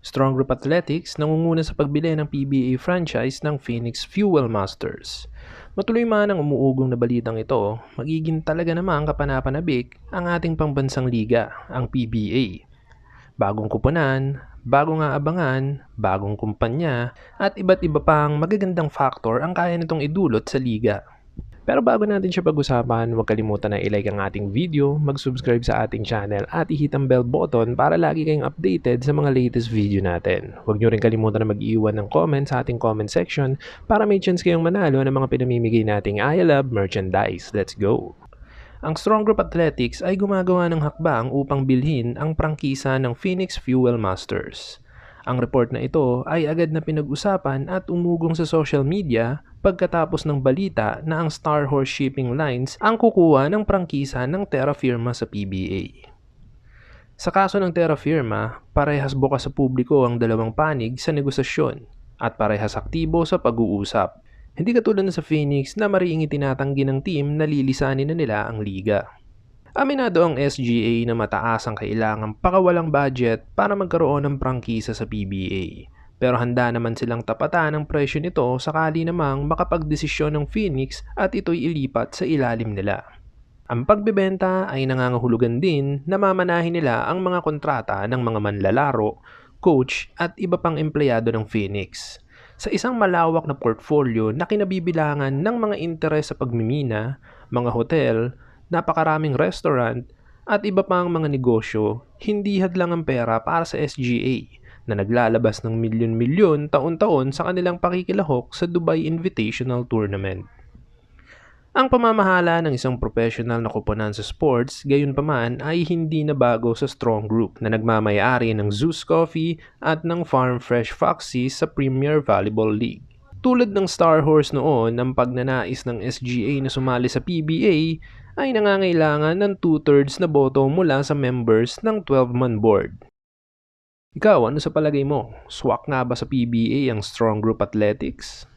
Strong Group Athletics nangunguna sa pagbili ng PBA franchise ng Phoenix Fuel Masters. Matuloy man ang umuugong na balitang ito, magiging talaga namang kapanapanabik ang ating pambansang liga, ang PBA. Bagong kupunan, bagong aabangan, bagong kumpanya, at iba't iba pang magagandang factor ang kaya nitong idulot sa liga. Pero bago natin siya pag-usapan, huwag kalimutan na i-like ang ating video, mag-subscribe sa ating channel at i-hit ang bell button para lagi kayong updated sa mga latest video natin. Huwag nyo rin kalimutan na mag-iwan ng comment sa ating comment section para may chance kayong manalo ng mga pinamimigay nating I Love merchandise. Let's go! Ang Strong Group Athletics ay gumagawa ng hakbang upang bilhin ang prangkisa ng Phoenix Fuel Masters. Ang report na ito ay agad na pinag-usapan at umugong sa social media pagkatapos ng balita na ang Star Horse Shipping Lines ang kukuha ng prangkisa ng Terra Firma sa PBA. Sa kaso ng Terra Firma, parehas bukas sa publiko ang dalawang panig sa negosasyon at parehas aktibo sa pag-uusap. Hindi katulad na sa Phoenix na mariing itinatanggi ng team na lilisanin na nila ang liga. Aminado ang SGA na mataas ang kailangang pakawalang budget para magkaroon ng prangkisa sa PBA. Pero handa naman silang tapatan ang presyo nito sakali namang makapagdesisyon ng Phoenix at ito'y ilipat sa ilalim nila. Ang pagbebenta ay nangangahulugan din na mamanahin nila ang mga kontrata ng mga manlalaro, coach at iba pang empleyado ng Phoenix. Sa isang malawak na portfolio na kinabibilangan ng mga interes sa pagmimina, mga hotel, napakaraming restaurant at iba pang mga negosyo, hindi hadlang ang pera para sa SGA na naglalabas ng milyon-milyon taon-taon sa kanilang pakikilahok sa Dubai Invitational Tournament. Ang pamamahala ng isang professional na koponan sa sports, gayunpaman ay hindi na bago sa Strong Group na nagmamayari ng Zeus Coffee at ng Farm Fresh Foxy sa Premier Volleyball League. Tulad ng Star Horse noon, ang pagnanais ng SGA na sumali sa PBA ay nangangailangan ng 2/3 na boto mula sa members ng 12-man board. Ikaw, ano sa palagay mo? Swak nga ba sa PBA ang Strong Group Athletics?